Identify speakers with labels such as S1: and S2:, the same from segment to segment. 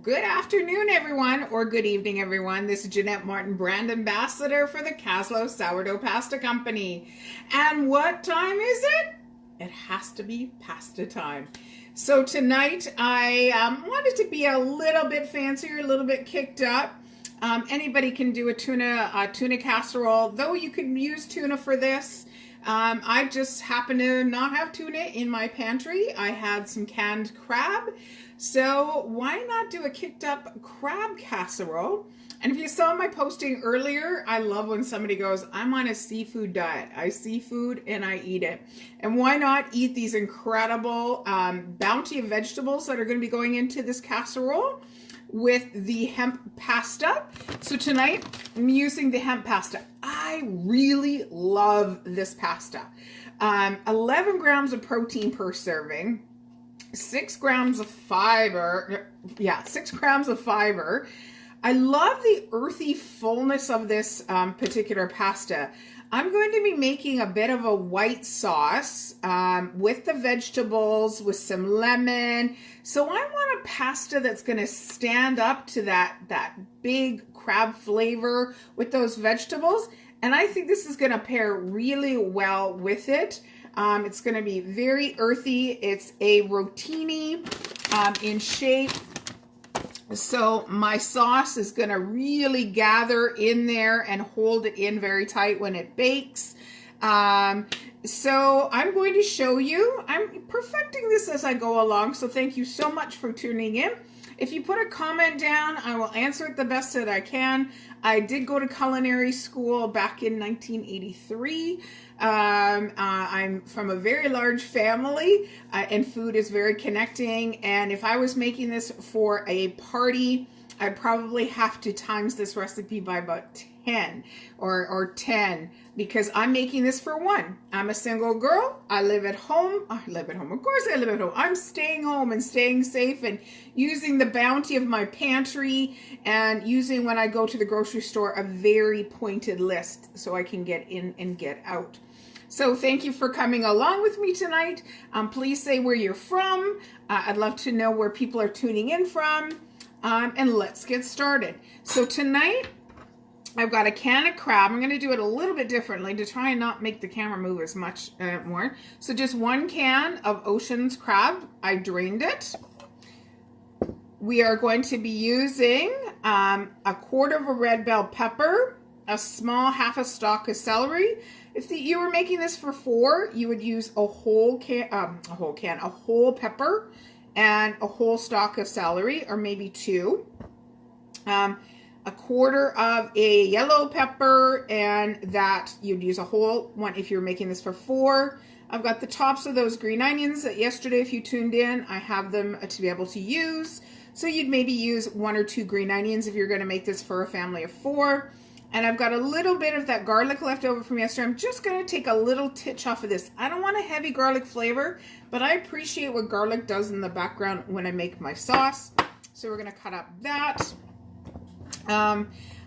S1: Good afternoon, everyone, or good evening, everyone. This is Jeanette Martin, brand ambassador for the Kaslo Sourdough Pasta Company. And what time is it? It has to be pasta time. So tonight I wanted to be a little bit fancier, a little bit kicked up. Anybody can do a tuna casserole, though you can use tuna for this. I just happen to not have tuna in my pantry. I had some canned crab. So why not do a kicked up crab casserole? And if you saw my posting earlier, I love when somebody goes, I'm on a seafood diet. I see food and I eat it. And why not eat these incredible bounty of vegetables that are going to be going into this casserole with the hemp pasta. So tonight I'm using the hemp pasta. I really love this pasta. 11 grams of protein per serving. 6 grams of fiber. Yeah, 6 grams of fiber. I love the earthy fullness of this particular pasta. I'm going to be making a bit of a white sauce with the vegetables, with some lemon. So I want a pasta that's going to stand up to that big crab flavor with those vegetables. And I think this is going to pair really well with it. It's going to be very earthy. It's a rotini in shape. So my sauce is going to really gather in there and hold it in very tight when it bakes. So I'm going to show you. I'm perfecting this as I go along. So thank you so much for tuning in. If you put a comment down, I will answer it the best that I can. I did go to culinary school back in 1983. I'm from a very large family, and food is very connecting. And if I was making this for a party, I'd probably have to times this recipe by about 10 or 10, because I'm making this for one. I'm a single girl. I live at home. I live at home. Of course I live at home. I'm staying home and staying safe and using the bounty of my pantry and using, when I go to the grocery store, a very pointed list so I can get in and get out. So thank you for coming along with me tonight. Please say where you're from. I'd love to know where people are tuning in from. And let's get started. So tonight, I've got a can of crab. I'm going to do it a little bit differently to try and not make the camera move as much more. So just 1 can of Ocean's crab. I drained it. We are going to be using a quarter of a red bell pepper, a small half a stalk of celery. If you were making this for 4, you would use a whole pepper and a whole stalk of celery, or maybe 2. A quarter of a yellow pepper, and that you'd use a whole one if you're making this for 4. I've got the tops of those green onions that yesterday, if you tuned in, I have them to be able to use. So you'd maybe use 1 or 2 green onions if you're going to make this for a family of 4. And I've got a little bit of that garlic left over from yesterday. I'm just going to take a little titch off of this. I don't want a heavy garlic flavor, but I appreciate what garlic does in the background when I make my sauce. So we're going to cut up that.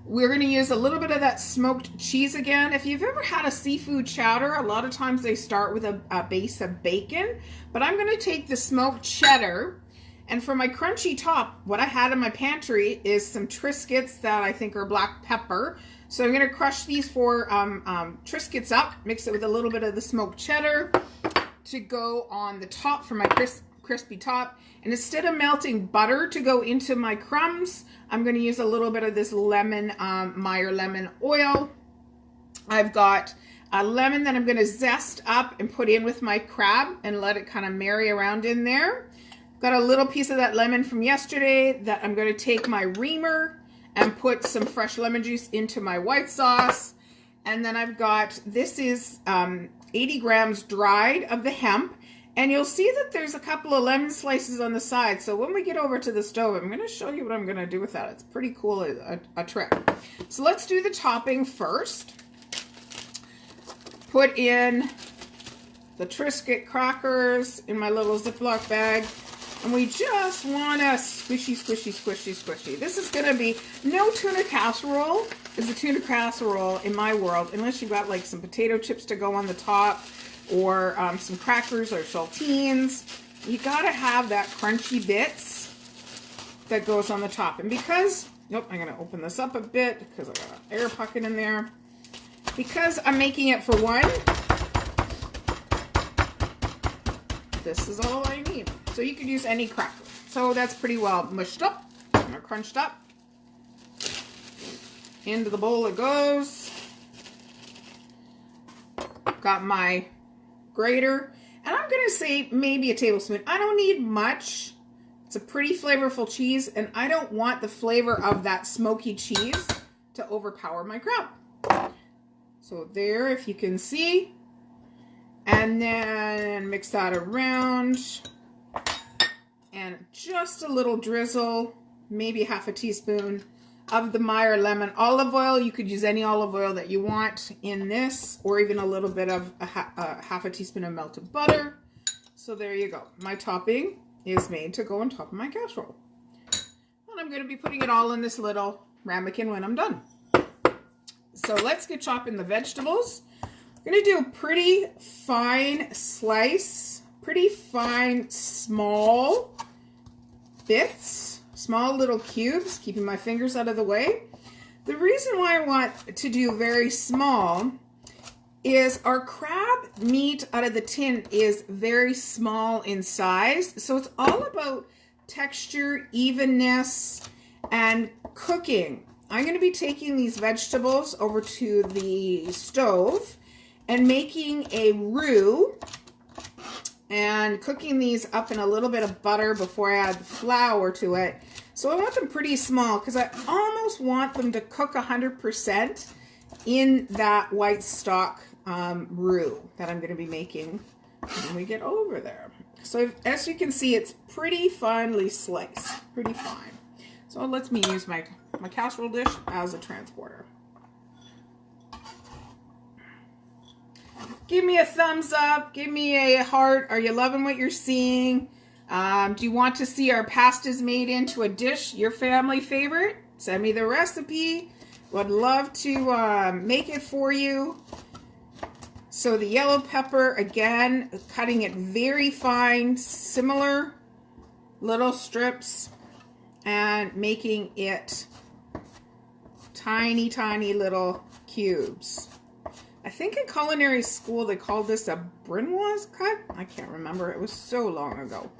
S1: We're going to use a little bit of that smoked cheese again. If you've ever had a seafood chowder, a lot of times they start with a base of bacon, but I'm going to take the smoked cheddar. And for my crunchy top, what I had in my pantry is some Triscuits that I think are black pepper. So I'm going to crush these 4 Triscuits up, mix it with a little bit of the smoked cheddar to go on the top for my crispy top. And instead of melting butter to go into my crumbs, I'm going to use a little bit of this lemon, Meyer lemon oil. I've got a lemon that I'm going to zest up and put in with my crab and let it kind of marry around in there. Got a little piece of that lemon from yesterday that I'm going to take my reamer and put some fresh lemon juice into my white sauce. And then I've got, this is 80 grams dried of the hemp. And you'll see that there's a couple of lemon slices on the side. So when we get over to the stove, I'm going to show you what I'm going to do with that. It's pretty cool, a trick. So let's do the topping first. Put in the Triscuit crackers in my little Ziploc bag. And we just want to squishy, squishy, squishy, squishy. This is going to be, no tuna casserole is a tuna casserole in my world, unless you've got like some potato chips to go on the top, or some crackers or saltines. You got to have that crunchy bits that goes on the top. And because, nope, I'm going to open this up a bit because I got an air pocket in there. Because I'm making it for one, this is all I need. So you could use any cracker. So that's pretty well mushed up or crunched up. Into the bowl it goes. Got my grater. And I'm going to say maybe a tablespoon. I don't need much. It's a pretty flavorful cheese. And I don't want the flavor of that smoky cheese to overpower my crab. So there, if you can see. And then mix that around. And just a little drizzle, maybe half a teaspoon of the Meyer lemon olive oil. You could use any olive oil that you want in this, or even a little bit of half a teaspoon of melted butter. So there you go. My topping is made to go on top of my casserole. And I'm going to be putting it all in this little ramekin when I'm done. So let's get chopping the vegetables. I'm going to do a pretty fine slice, pretty fine small bits, small little cubes, keeping my fingers out of the way. The reason why I want to do very small is our crab meat out of the tin is very small in size. So it's all about texture, evenness, and cooking. I'm going to be taking these vegetables over to the stove and making a roux and cooking these up in a little bit of butter before I add the flour to it. So I want them pretty small because I almost want them to cook 100% in that white stock roux that I'm going to be making when we get over there. So as you can see, it's pretty finely sliced, pretty fine. So let me use my casserole dish as a transporter. Give me a thumbs up. Give me a heart. Are you loving what you're seeing? Do you want to see our pastas made into a dish, your family favorite? Send me the recipe. Would love to make it for you. So the yellow pepper, again, cutting it very fine, similar little strips, and making it tiny, tiny little cubes. I think in culinary school they called this a Brunoise cut. I can't remember. It was so long ago.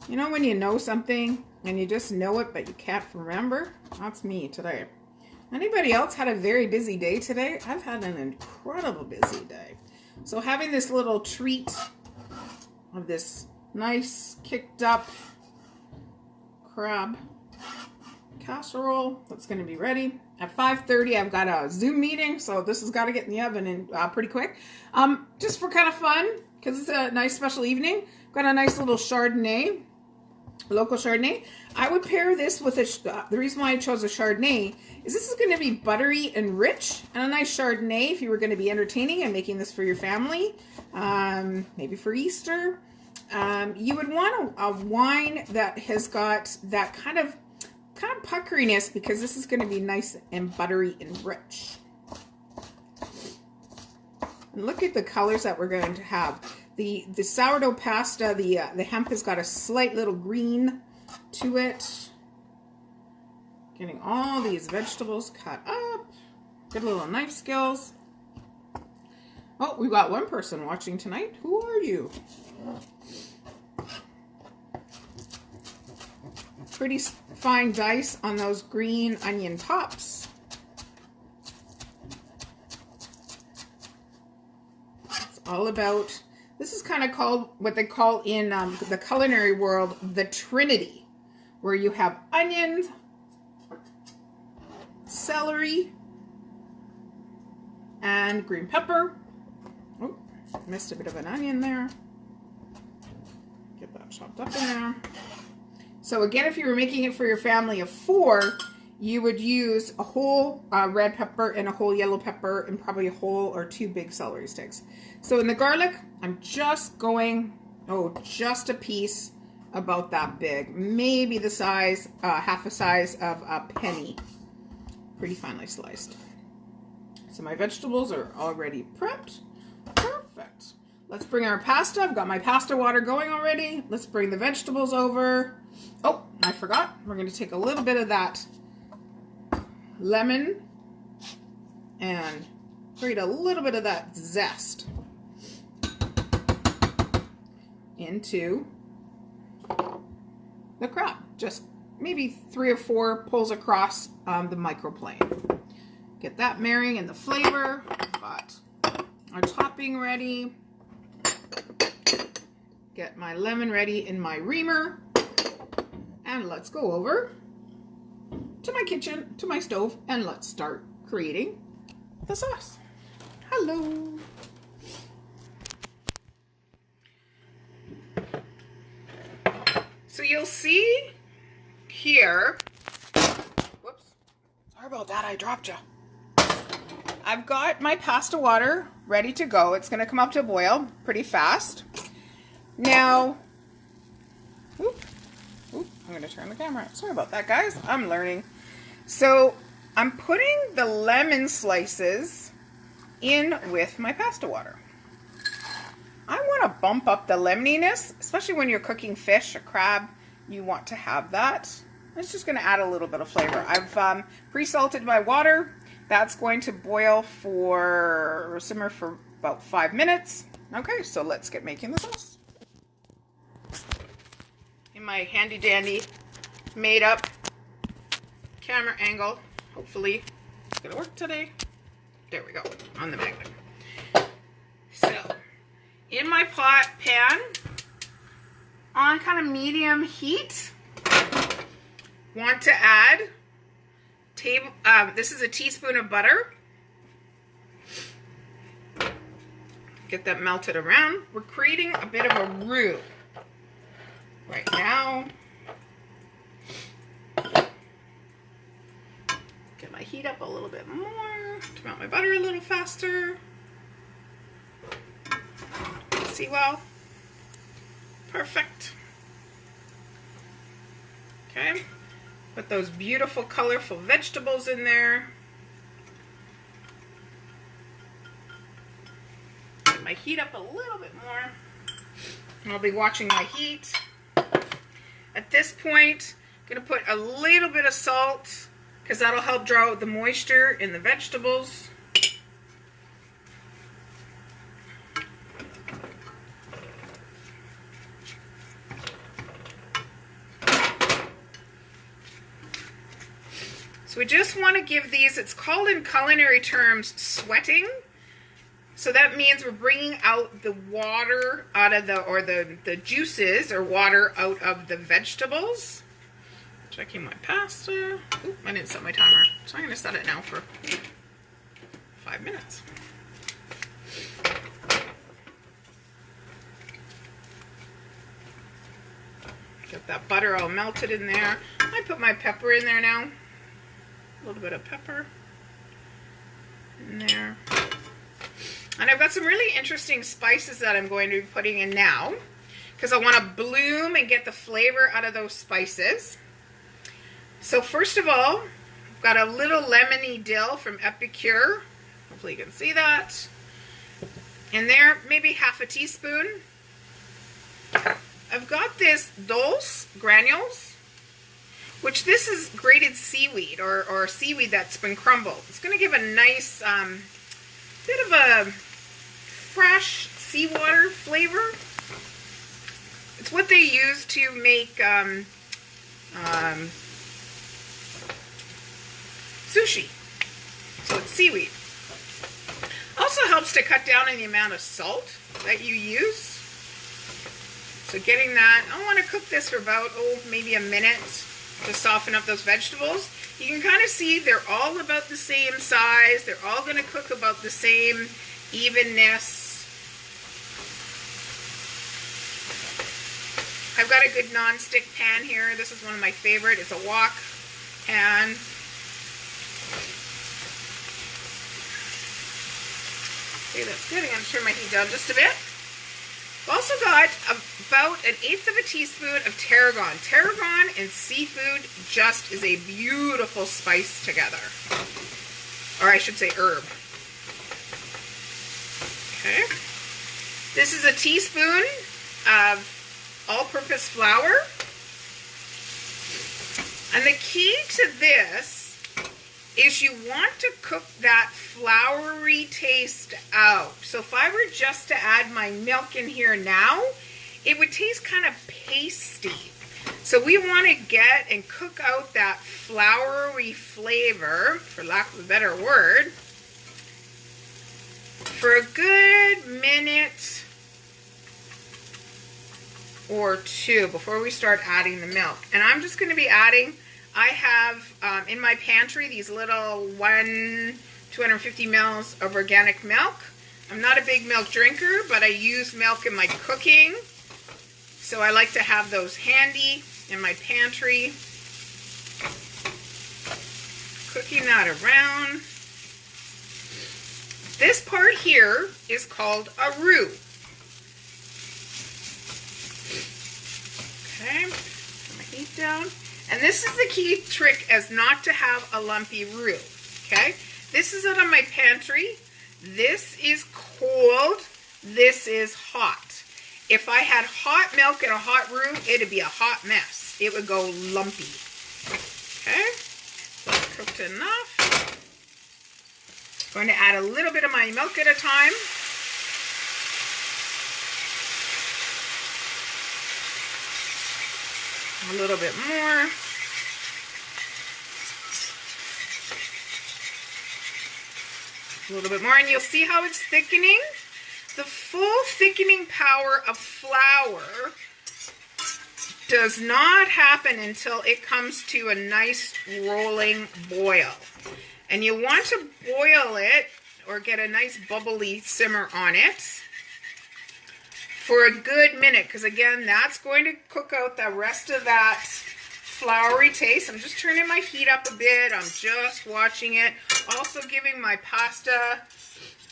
S1: You know when you know something and you just know it but you can't remember? That's me today. Anybody else had a very busy day today? I've had an incredible busy day. So having this little treat of this nice kicked up crab casserole that's going to be ready. At 5:30 I've got a Zoom meeting, so this has got to get in the oven and pretty quick. Just for kind of fun, because it's a nice special evening. Got a nice little Chardonnay, local Chardonnay. I would pair this with the reason why I chose a Chardonnay is this is going to be buttery and rich, and a nice Chardonnay if you were going to be entertaining and making this for your family, maybe for Easter. You would want a wine that has got that kind of puckeriness because this is going to be nice and buttery and rich. And look at the colors that we're going to have. The sourdough pasta, the hemp has got a slight little green to it. Getting all these vegetables cut up. Good little knife skills. Oh, we've got one person watching tonight. Who are you? Pretty fine dice on those green onion tops. It's all about, this is kind of called what they call in the culinary world the Trinity, where you have onions, celery, and green pepper. Oh, missed a bit of an onion there. Get that chopped up in there. So again, if you were making it for your family of 4, you would use a whole red pepper and a whole yellow pepper and probably a whole or 2 big celery sticks. So in the garlic, I'm just going, just a piece about that big. Maybe the size, half the size of a penny. Pretty finely sliced. So my vegetables are already prepped. Perfect. Let's bring our pasta. I've got my pasta water going already. Let's bring the vegetables over. Oh, I forgot, we're going to take a little bit of that lemon and create a little bit of that zest into the crab. Just maybe 3 or 4 pulls across the microplane. Get that marrying in the flavor. Got our topping ready. Get my lemon ready in my reamer. And let's go over to my kitchen, to my stove, and let's start creating the sauce. Hello. So you'll see here, whoops, sorry about that, I dropped you. I've got my pasta water ready to go. It's going to come up to a boil pretty fast. Now, I'm going to turn the camera. Sorry about that, guys. I'm learning. So I'm putting the lemon slices in with my pasta water. I want to bump up the lemoniness, especially when you're cooking fish or crab. You want to have that. It's just going to add a little bit of flavor. I've pre-salted my water. That's going to boil for, simmer for about 5 minutes. Okay, so let's get making the sauce. In my handy dandy made up camera angle, hopefully it's going to work today. There we go, on the magnet. So, in my pan, on kind of medium heat, want to add this is a teaspoon of butter. Get that melted around. We're creating a bit of a roux right now. Get my heat up a little bit more to melt my butter a little faster. See well? Perfect. Okay. Put those beautiful, colorful vegetables in there. Get my heat up a little bit more. And I'll be watching my heat. At this point, I'm going to put a little bit of salt because that'll help draw out the moisture in the vegetables. So we just want to give these, it's called in culinary terms, sweating. So that means we're bringing out the water out of the juices or water out of the vegetables. Checking my pasta. Oop, I didn't set my timer. So I'm going to set it now for 5 minutes. Get that butter all melted in there. I put my pepper in there now. A little bit of pepper in there. And I've got some really interesting spices that I'm going to be putting in now because I want to bloom and get the flavor out of those spices. So first of all, I've got a little lemony dill from Epicure. Hopefully you can see that. In there, maybe half a teaspoon. I've got this dulse granules, which this is grated seaweed or seaweed that's been crumbled. It's going to give a nice bit of a fresh seawater flavor. It's what they use to make sushi. So it's seaweed. Also helps to cut down on the amount of salt that you use. So getting that, I want to cook this for about, maybe a minute to soften up those vegetables. You can kind of see they're all about the same size. They're all going to cook about the same evenness. I've got a good non-stick pan here. This is one of my favorite. It's a wok pan. Okay, that's good. I'm going to turn my heat down just a bit. I've also got about 1/8 of a teaspoon of tarragon. Tarragon and seafood just is a beautiful spice together. Or I should say herb. Okay. This is a teaspoon of all-purpose flour. And the key to this is you want to cook that floury taste out. So if I were just to add my milk in here now, it would taste kind of pasty. So we want to get and cook out that floury flavor, for lack of a better word, for a good minute or two before we start adding the milk. And I'm just going to be adding, I have in my pantry these little 250 mils of organic milk. I'm not a big milk drinker, but I use milk in my cooking. So I like to have those handy in my pantry. Cooking that around. This part here is called a roux. Okay, put my heat down. And this is the key trick, as not to have a lumpy roux. Okay, this is out of my pantry. This is cold. This is hot. If I had hot milk and a hot roux, it'd be a hot mess. It would go lumpy. Okay, so it's cooked enough. I'm going to add a little bit of my milk at a time. A little bit more. A little bit more, and you'll see how it's thickening. The full thickening power of flour does not happen until it comes to a nice rolling boil. And you want to boil it or get a nice bubbly simmer on it for a good minute, because again, that's going to cook out the rest of that floury taste. I'm just turning my heat up a bit. I'm just watching it. Also giving my pasta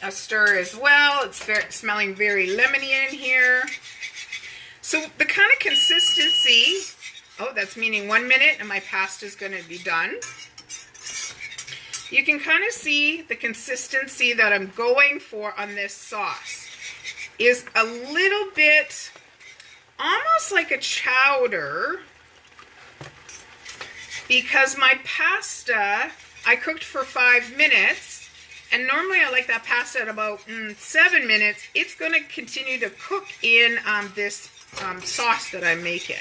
S1: a stir as well. It's smelling very lemony in here. So the kind of consistency, oh, that's meaning 1 minute and my pasta is going to be done. You can kind of see the consistency that I'm going for on this sauce is a little bit almost like a chowder, because my pasta I cooked for 5 minutes, and normally I like that pasta at about 7 minutes. It's going to continue to cook in this sauce that I'm making.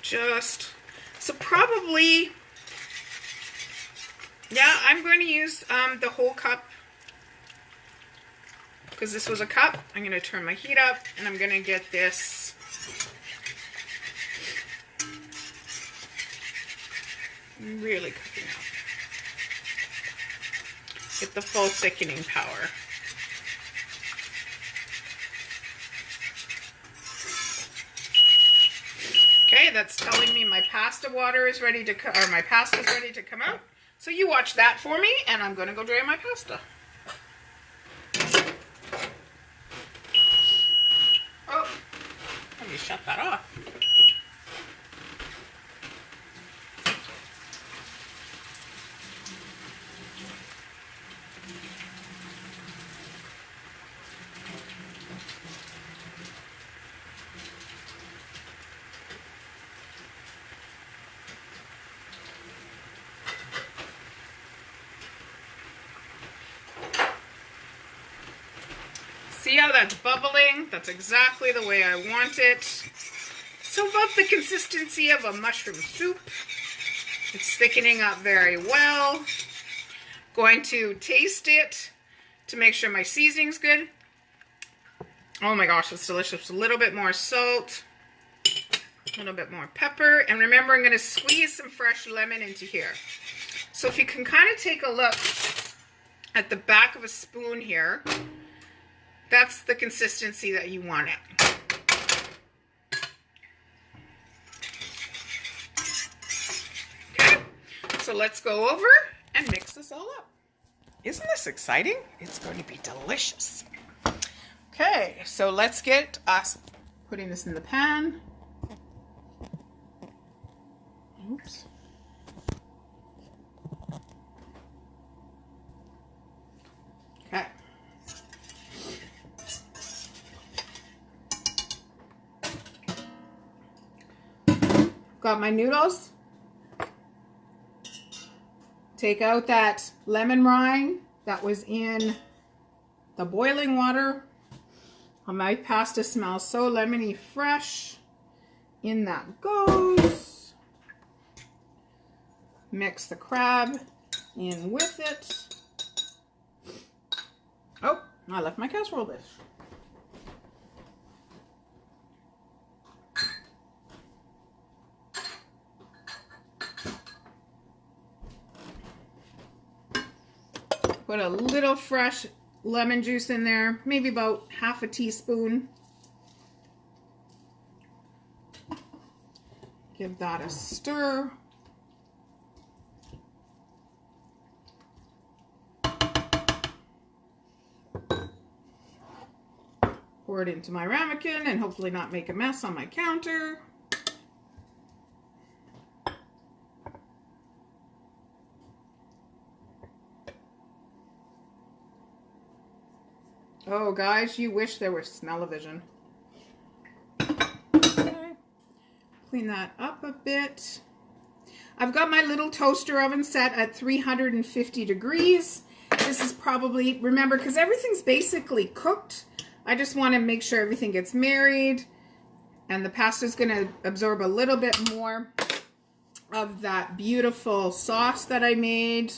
S1: So probably, yeah, I'm going to use the whole cup, because this was a cup. I'm going to turn my heat up, and I'm going to get this really cooking up. Get the full thickening power. Okay, that's telling me my pasta water is ready to my pasta is ready to come out. So you watch that for me, and I'm going to go drain my pasta. Oh, let me shut that off. See how that's bubbling? That's exactly the way I want it. So about the consistency of a mushroom soup. It's thickening up very well. Going to taste it to make sure my seasoning's good. Oh my gosh, it's delicious. A little bit more salt, a little bit more pepper, and remember, I'm going to squeeze some fresh lemon into here. So if you can kind of take a look at the back of a spoon here, that's the consistency that you want it. Okay, so let's go over and mix this all up. Isn't this exciting? It's going to be delicious. Okay, so let's get us putting this in the pan. Oops. Okay. got my noodles. Take out that lemon rind that was in the boiling water. My pasta smells so lemony fresh. In that goes. Mix the crab in with it. Oh, I left my casserole dish. Put a little fresh lemon juice in there, maybe about half a teaspoon. Give that a stir. Pour it into my ramekin and hopefully not make a mess on my counter. Oh, guys, you wish there was smell-o-vision. Okay. Clean that up a bit. I've got my little toaster oven set at 350 degrees. This is probably, remember, because everything's basically cooked, I just want to make sure everything gets married. And the pasta's going to absorb a little bit more of that beautiful sauce that I made.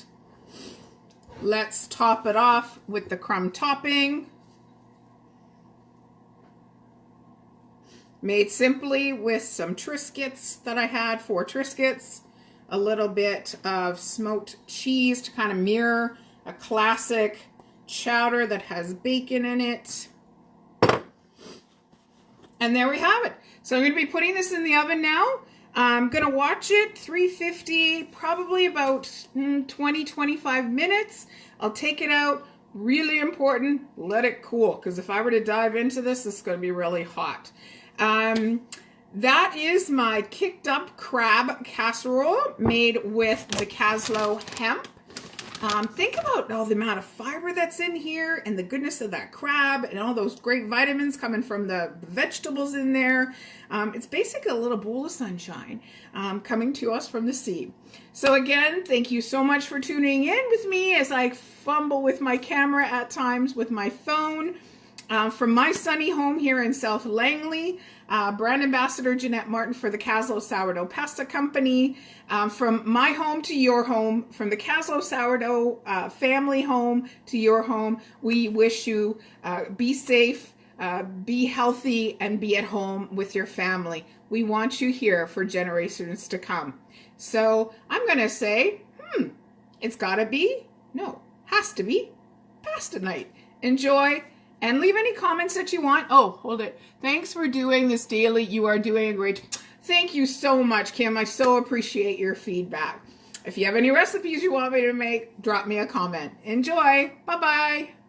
S1: Let's top it off with the crumb topping. Made simply with some Triscuits that I had, 4 Triscuits, a little bit of smoked cheese to kind of mirror a classic chowder that has bacon in it. And there we have it. So I'm going to be putting this in the oven now. I'm going to watch it 350, probably about 20-25 minutes. I'll take it out. Really important, let it cool, because if I were to dive into this, it's going to be really hot. That is my kicked up crab casserole made with the Kaslo hemp. Think about all the amount of fiber that's in here and the goodness of that crab and all those great vitamins coming from the vegetables in there. It's basically a little bowl of sunshine coming to us from the sea. So again, thank you so much for tuning in with me as I fumble with my camera at times with my phone. From my sunny home here in South Langley, brand ambassador Jeanette Martin for the Kaslo Sourdough Pasta Company. From my home to your home, from the Kaslo Sourdough family home to your home, we wish you be safe, be healthy, and be at home with your family. We want you here for generations to come. So I'm going to say, it's got to be, no, has to be pasta night. Enjoy. And leave any comments that you want. Oh, hold it. Thanks for doing this daily. You are doing a great. Thank you so much, Kim. I so appreciate your feedback. If you have any recipes you want me to make, drop me a comment. Enjoy. Bye-bye.